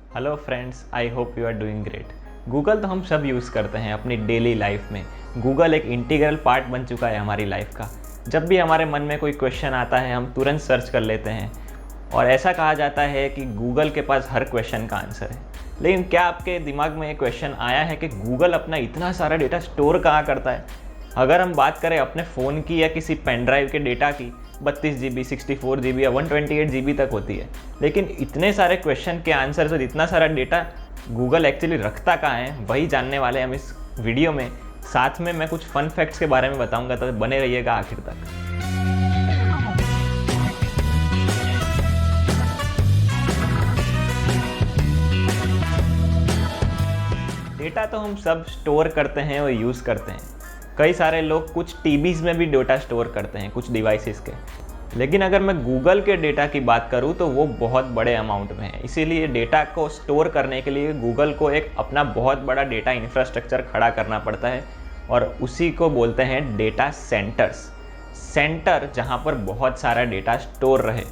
Hello friends, I hope you are doing great. Google तो हम सब यूज़ करते हैं अपनी डेली लाइफ में। गूगल एक इंटीग्रल पार्ट बन चुका है हमारी लाइफ का। जब भी हमारे मन में कोई क्वेश्चन आता है हम तुरंत सर्च कर लेते हैं और ऐसा कहा जाता है कि गूगल के पास हर क्वेश्चन का आंसर है। लेकिन क्या आपके दिमाग में एक क्वेश्चन आया है कि गूगल अपना इतना सारा डेटा स्टोर कहाँ करता है? अगर हम बात करें अपने फ़ोन की या किसी पेन ड्राइव के डेटा की, 32 GB, 64 GB या 128 GB तक होती है। लेकिन इतने सारे क्वेश्चन के आंसर और इतना सारा डेटा गूगल एक्चुअली रखता कहाँ है, वही जानने वाले हम इस वीडियो में। साथ में मैं कुछ फन फैक्ट्स के बारे में बताऊंगा, तो बने रहिएगा आखिर तक। डेटा तो हम सब स्टोर करते हैं और यूज़ करते हैं। कई सारे लोग कुछ टीबीज़ में भी डेटा स्टोर करते हैं, कुछ डिवाइसेस के। लेकिन अगर मैं गूगल के डेटा की बात करूं तो वो बहुत बड़े अमाउंट में है। इसीलिए डेटा को स्टोर करने के लिए गूगल को एक अपना बहुत बड़ा डेटा इंफ्रास्ट्रक्चर खड़ा करना पड़ता है और उसी को बोलते हैं डेटा सेंटर्स। सेंटर जहां पर बहुत सारा डेटा स्टोर रहे,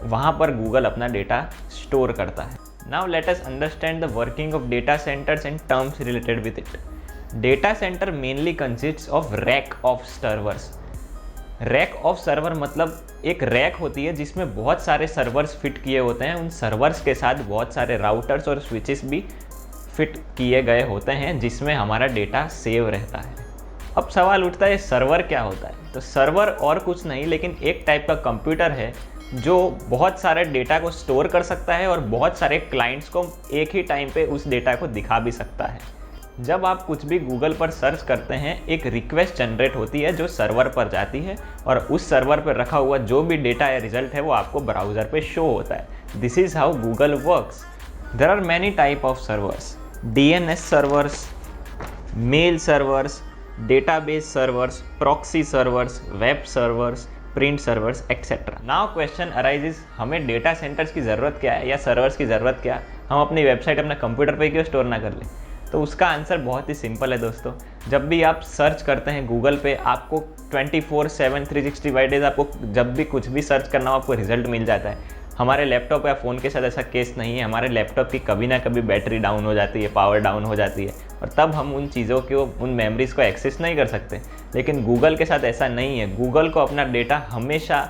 वहां पर गूगल अपना डेटा स्टोर करता है। Now let us understand the working of data centres and terms related with it. Data centre mainly consists of rack of servers. Rack of server मतलब एक रैक होती है जिसमें बहुत सारे सर्वर्स फिट किए होते हैं। उन सर्वर्स के साथ बहुत सारे राउटर्स और स्विचेस भी फिट किए गए होते हैं जिसमें हमारा डेटा सेव रहता है। अब सवाल उठता है, सर्वर क्या होता है? तो सर्वर और कुछ नहीं लेकिन एक टाइप का कंप्यूटर है जो बहुत सारे डेटा को स्टोर कर सकता है और बहुत सारे क्लाइंट्स को एक ही टाइम पे उस डेटा को दिखा भी सकता है। जब आप कुछ भी गूगल पर सर्च करते हैं, एक रिक्वेस्ट जनरेट होती है जो सर्वर पर जाती है और उस सर्वर पर रखा हुआ जो भी डेटा या रिजल्ट है वो आपको ब्राउज़र पे शो होता है। This is how Google works. There are many type of servers: DNS servers, mail servers, database servers, proxy servers, web servers, print servers etcetera. Now question arises, हमें data centres की ज़रूरत क्या है या servers की ज़रूरत क्या है? हम अपनी वेबसाइट अपने कंप्यूटर पे क्यों स्टोर ना कर लें? तो उसका आंसर बहुत ही सिंपल है दोस्तों। जब भी आप सर्च करते हैं गूगल पे, आपको 24/7 365 डेज आपको जब भी कुछ भी सर्च करना हो आपको रिजल्ट मिल जाता है। हमारे लैपटॉप या फ़ोन के साथ ऐसा केस नहीं है। हमारे लैपटॉप की कभी ना कभी बैटरी डाउन हो जाती है, पावर डाउन हो जाती है और तब हम उन चीज़ों को, उन मेमोरीज़ को एक्सेस नहीं कर सकते। लेकिन गूगल के साथ ऐसा नहीं है। गूगल को अपना डेटा हमेशा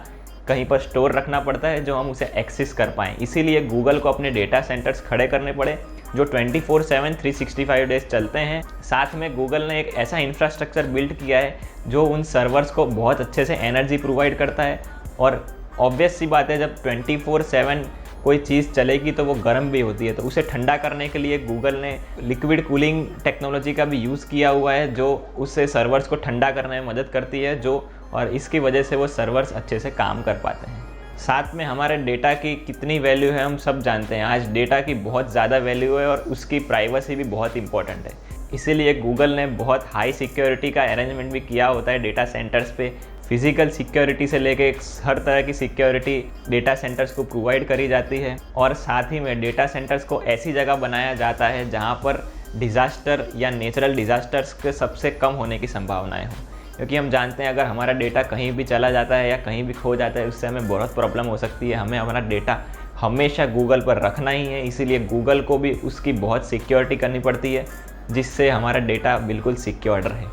कहीं पर स्टोर रखना पड़ता है जो हम उसे एक्सेस कर पाएँ। इसीलिए गूगल को अपने डेटा सेंटर्स खड़े करने पड़े जो 24/7 365 डेज चलते हैं। साथ में गूगल ने एक ऐसा इंफ्रास्ट्रक्चर बिल्ड किया है जो उन सर्वर्स को बहुत अच्छे से एनर्जी प्रोवाइड करता है। और ऑब्वियस सी बात है, जब 24/7 कोई चीज़ चलेगी तो वो गर्म भी होती है, तो उसे ठंडा करने के लिए गूगल ने लिक्विड कूलिंग टेक्नोलॉजी का भी यूज़ किया हुआ है जो उससे सर्वर्स को ठंडा करने में मदद करती है, और इसकी वजह से वो सर्वर्स अच्छे से काम कर पाते हैं। साथ में हमारे डेटा की कितनी वैल्यू है हम सब जानते हैं। आज डेटा की बहुत ज़्यादा वैल्यू है और उसकी प्राइवेसी भी बहुत इंपॉर्टेंट है। इसीलिए गूगल ने बहुत हाई सिक्योरिटी का अरेंजमेंट भी किया होता है डेटा सेंटर्स पे। फिजिकल सिक्योरिटी से लेके हर तरह की सिक्योरिटी डेटा सेंटर्स को प्रोवाइड करी जाती है। और साथ ही में डेटा सेंटर्स को ऐसी जगह बनाया जाता है जहाँ पर डिज़ास्टर या नेचुरल डिज़ास्टर्स के सबसे कम होने की संभावनाएँ हों। क्योंकि हम जानते हैं अगर हमारा डेटा कहीं भी चला जाता है या कहीं भी खो जाता है, उससे हमें बहुत प्रॉब्लम हो सकती है। हमें हमारा डेटा हमेशा गूगल पर रखना ही है, इसीलिए गूगल को भी उसकी बहुत सिक्योरिटी करनी पड़ती है जिससे हमारा डेटा बिल्कुल सिक्योर्ड रहे।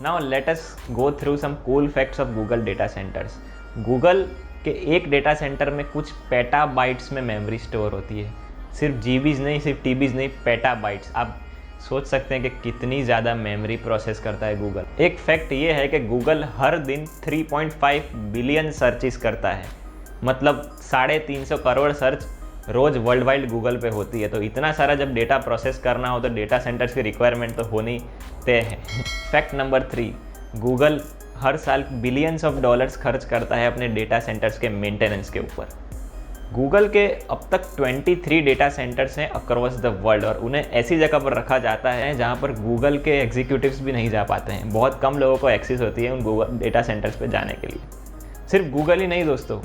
Now let us go through some cool facts of Google data centres. Google के एक डेटा सेंटर में कुछ पेटाबाइट्स में मेमोरी स्टोर होती है। सिर्फ जीबीज़ नहीं, सिर्फ टीबीज़ नहीं, पेटाबाइट्स। आप सोच सकते हैं कि कितनी ज़्यादा मेमोरी प्रोसेस करता है गूगल। एक फैक्ट ये है कि गूगल हर दिन 3.5 बिलियन सर्चेस करता है। मतलब 350 करोड़ सर्च रोज़ वर्ल्ड वाइड गूगल पे होती है। तो इतना सारा जब डेटा प्रोसेस करना हो तो डेटा सेंटर्स की रिक्वायरमेंट तो होनी तय है। फैक्ट नंबर 3, गूगल हर साल बिलियंस ऑफ डॉलर्स खर्च करता है अपने डेटा सेंटर्स के मेंटेनेंस के ऊपर। गूगल के अब तक 23 डेटा सेंटर्स हैं अक्रॉस द वर्ल्ड और उन्हें ऐसी जगह पर रखा जाता है जहां पर गूगल के एग्जीक्यूटिव्स भी नहीं जा पाते हैं। बहुत कम लोगों को एक्सेस होती है उन गूगल डेटा सेंटर्स पे जाने के लिए। सिर्फ गूगल ही नहीं दोस्तों,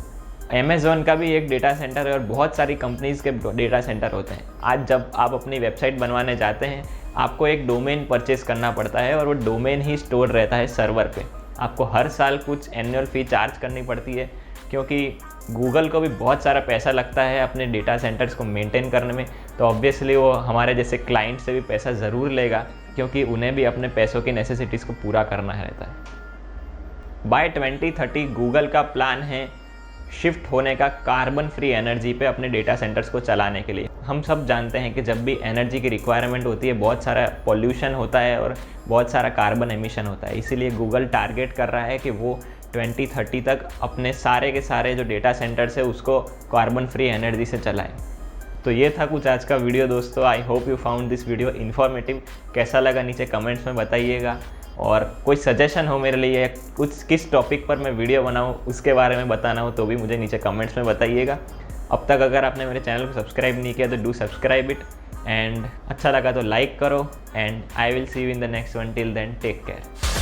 अमेज़ॉन का भी एक डेटा सेंटर है और बहुत सारी कंपनीज़ के डेटा सेंटर होते हैं। आज जब आप अपनी वेबसाइट बनवाने जाते हैं, आपको एक डोमेन परचेस करना पड़ता है और वो डोमेन ही स्टोर रहता है सर्वर पे। आपको हर साल कुछ एनुअल फ़ी चार्ज करनी पड़ती है क्योंकि गूगल को भी बहुत सारा पैसा लगता है अपने डेटा सेंटर्स को मेंटेन करने में, तो ऑब्वियसली वो हमारे जैसे क्लाइंट से भी पैसा ज़रूर लेगा, क्योंकि उन्हें भी अपने पैसों की नेसेसिटीज़ को पूरा करना रहता है। बाय 2030 गूगल का प्लान है शिफ्ट होने का कार्बन फ्री एनर्जी पे अपने डेटा सेंटर्स को चलाने के लिए। हम सब जानते हैं कि जब भी एनर्जी की रिक्वायरमेंट होती है, बहुत सारा पॉल्यूशन होता है और बहुत सारा कार्बन एमिशन होता है। इसीलिए गूगल टारगेट कर रहा है कि वो 2030 तक अपने सारे के सारे जो डेटा सेंटर्स है उसको कार्बन फ्री एनर्जी से चलाएं। तो ये था कुछ आज का वीडियो दोस्तों। आई hope you found this video informative. कैसा लगा नीचे कमेंट्स में बताइएगा, और कोई सजेशन हो मेरे लिए, कुछ किस टॉपिक पर मैं वीडियो बनाऊं उसके बारे में बताना हो तो भी मुझे नीचे कमेंट्स में बताइएगा। अब तक अगर आपने मेरे चैनल को सब्सक्राइब नहीं किया तो डू सब्सक्राइब इट, एंड अच्छा लगा तो लाइक करो, and I will see you in the next one. Till then take care.